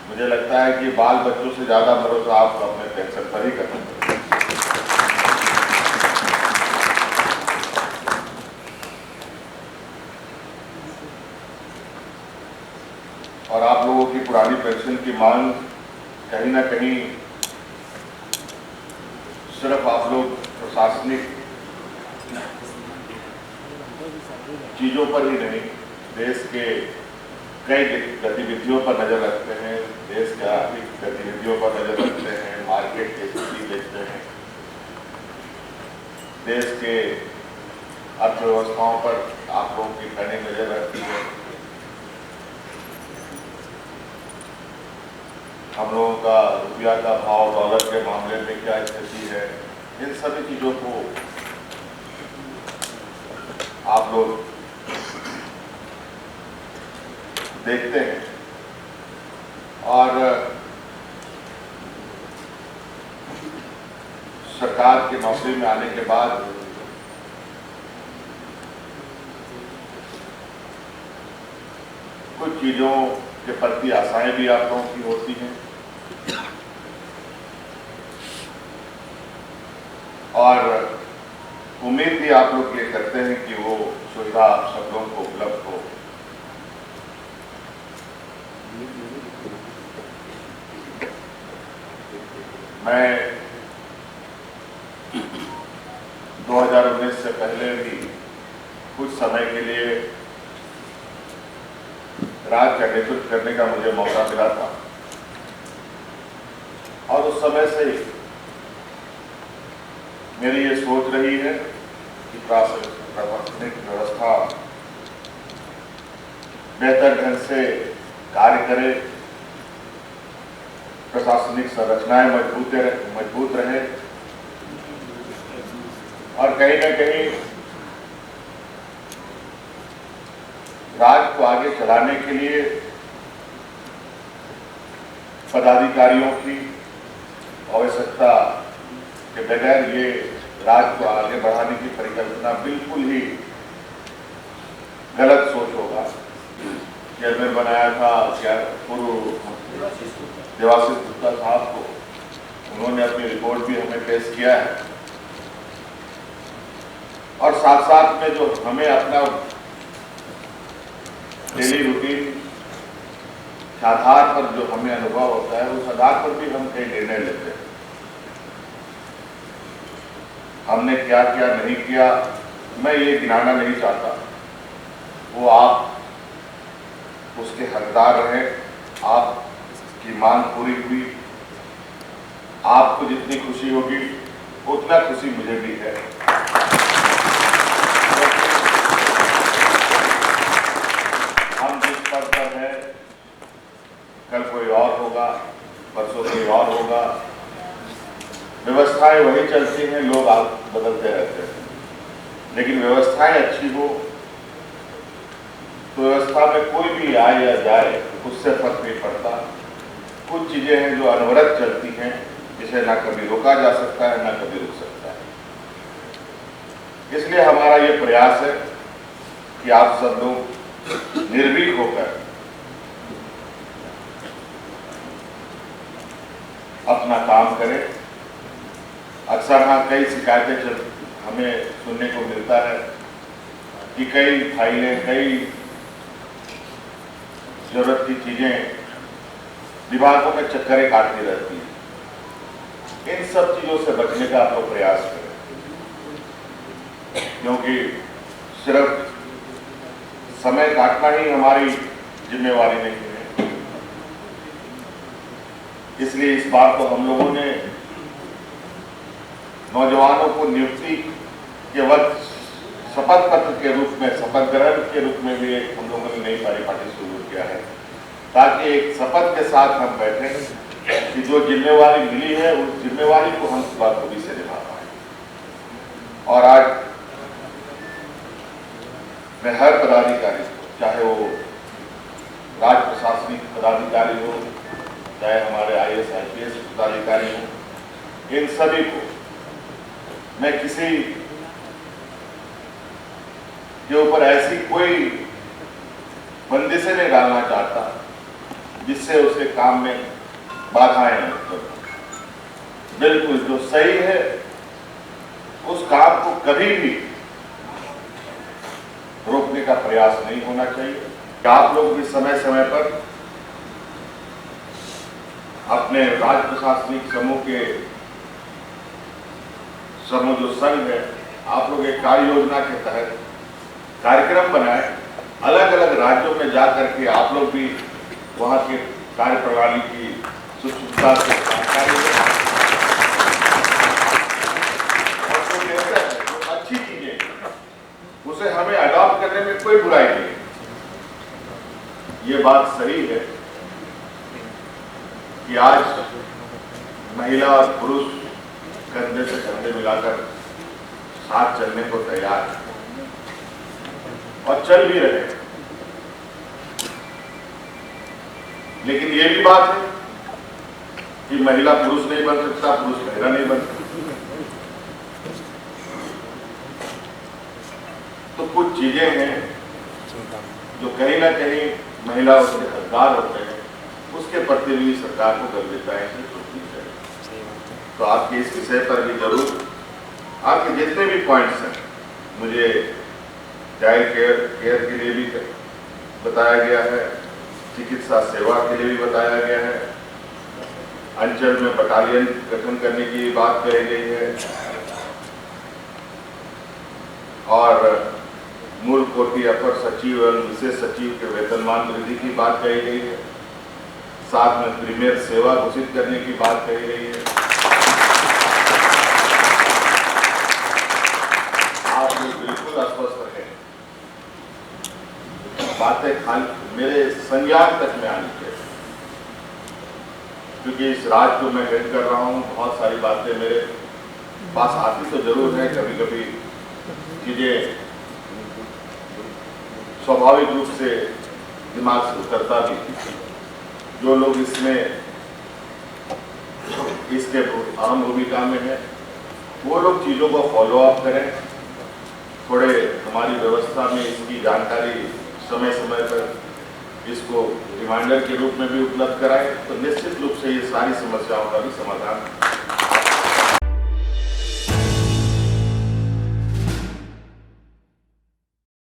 मुझे लगता है कि बाल बच्चों से ज्यादा भरोसा आप अपने पेंशन पर ही करना चाहिए। और आप लोगों की पुरानी पेंशन की मांग कहीं ना कहीं सिर्फ आप लोग प्रशासनिक चीजों पर ही नहीं, देश के कई गतिविधियों पर नजर रखते हैं, देश के आर्थिक गतिविधियों पर नजर रखते हैं, मार्केट की स्थिति देखते हैं, देश के अर्थव्यवस्थाओं पर आप लोगों की पैनी नजर रहती है। हम लोगों का रुपया का भाव, डॉलर के मामले में क्या स्थिति है, इन सभी चीजों को आप लोग देखते हैं। और सरकार की नौकरी में आने के बाद कुछ चीजों के प्रति आशाएं भी आप लोगों की होती हैं, और उम्मीद भी आप लोग ये करते हैं कि वो सुविधा सब लोगों को उपलब्ध हो। मैं 2019 से पहले भी कुछ समय के लिए राज्य का नेतृत्व करने का मुझे मौका मिला था, और उस समय से मेरी ये सोच रही है कि प्रशासनिक व्यवस्था बेहतर ढंग से कार्य करे, प्रशासनिक संरचनाएं मजबूत रहे, और कहीं ना कहीं राज्य को आगे चलाने के लिए पदाधिकारियों की आवश्यकता के बगैर ये राज्य को आगे बढ़ाने की परिकल्पना बिल्कुल ही गलत सोच होगा। चेयरमैन बनाया था क्या पूर्व देवाशीष गुप्ता साहब को, उन्होंने अपनी रिपोर्ट भी हमें पेश किया है, और साथ साथ में जो हमें अपना डेली रूटीन के आधार पर जो हमें अनुभव होता है, उस आधार पर भी हम कई निर्णय लेते हैं। हमने क्या क्या नहीं किया मैं ये गिनाना नहीं चाहता, वो आप उसके हकदार रहे। आपकी मांग पूरी हुई, आपको जितनी खुशी होगी उतना खुशी मुझे भी है। हम जिस पद पर है, कल कोई और होगा, परसों कोई और होगा, व्यवस्थाएं वही चलती हैं, लोग बदलते रहते हैं, लेकिन व्यवस्थाएं अच्छी हो तो व्यवस्था में कोई भी आए या जाए उससे फर्क नहीं पड़ता। कुछ चीजें हैं जो अनवरत चलती हैं, जिसे ना कभी रोका जा सकता है ना कभी रुक सकता है। इसलिए हमारा ये प्रयास है कि आप सब लोग निर्भीक होकर अपना काम करें। अक्सर हाँ कई शिकायतें हमें सुनने को मिलता है कि कई फाइलें, कई जरूरत की चीजें विभागों में चक्करें काटती रहती हैं। इन सब चीजों से बचने का आप लोग प्रयास करें, क्योंकि सिर्फ समय काटना ही हमारी जिम्मेवारी नहीं है। इसलिए इस बार तो हम लोगों ने नौजवानों को नियुक्ति के वक्त शपथ पत्र के रूप में, शपथ ग्रहण के रूप में भी एक हम लोगों ने नई परिपाटी शुरू किया है, ताकि एक शपथ के साथ हम बैठे कि जो जिम्मेवारी मिली है उस जिम्मेवारी को हम बखूबी से निभा पाए। और आज मैं हर पदाधिकारी को, चाहे वो राज्य प्रशासनिक पदाधिकारी हो, चाहे हमारे IAS IPS पदाधिकारी हो, इन सभी को मैं किसी के ऊपर ऐसी कोई बंदिशें नहीं डालना चाहता जिससे उसके काम में बाधाएं न उत्पन्न। बिल्कुल जो सही है उस काम को कभी भी रोकने का प्रयास नहीं होना चाहिए। आप लोग भी समय समय पर अपने राज्य प्रशासनिक समूह जो संघ है, आप लोग एक कार्य योजना के तहत कार्यक्रम बनाए, अलग अलग राज्यों में जाकर के आप लोग भी वहां के कार्य प्रणाली की सुसूत्रता से जानकारी लें। और जो बेहतर है, जो अच्छी चीजें, उसे हमें अडॉप्ट करने में कोई बुराई नहीं। ये बात सही है कि आज महिला और पुरुष कंधे से कंधे मिलाकर साथ चलने को तैयार है और चल भी रहे हैं। लेकिन ये भी बात है कि महिला पुरुष नहीं बन सकता, पुरुष महिला नहीं बन सकता। तो कुछ चीजें हैं जो कहीं ना कहीं महिला उसके हकदार होते हैं, उसके प्रति भी सरकार को गंभीरताएं से सोचनी चाहिए। तो आपके इस विषय पर भी जरूर आपके जितने भी पॉइंट्स हैं, मुझे चाइल्ड केयर के लिए भी बताया गया है, चिकित्सा सेवा के लिए भी बताया गया है, अंचल में बटालियन गठन करने की बात कही गई है और मूल कोटि अपर सचिव एवं विशेष सचिव के वेतनमान वृद्धि की बात कही गई है, साथ में प्रीमियर सेवा घोषित करने की बात कही गई है। आप लोग बिल्कुल आश्वस्त रहे, बातें खाली मेरे संज्ञान तक में आनी चाहिए, क्योंकि इस राज्य को मैं हेड कर रहा हूँ। बहुत सारी बातें मेरे पास आती तो जरूर है, कभी कभी चीजें स्वाभाविक रूप से दिमाग से उतरता भी। जो लोग इसके अहम भूमिका में है, वो लोग चीजों को फॉलो अप करें, थोड़े हमारी व्यवस्था में इसकी जानकारी समय समय पर इसको रिमाइंडर के रूप में भी उपलब्ध कराएं, तो निश्चित रूप से ये सारी समस्याओं का भी समाधान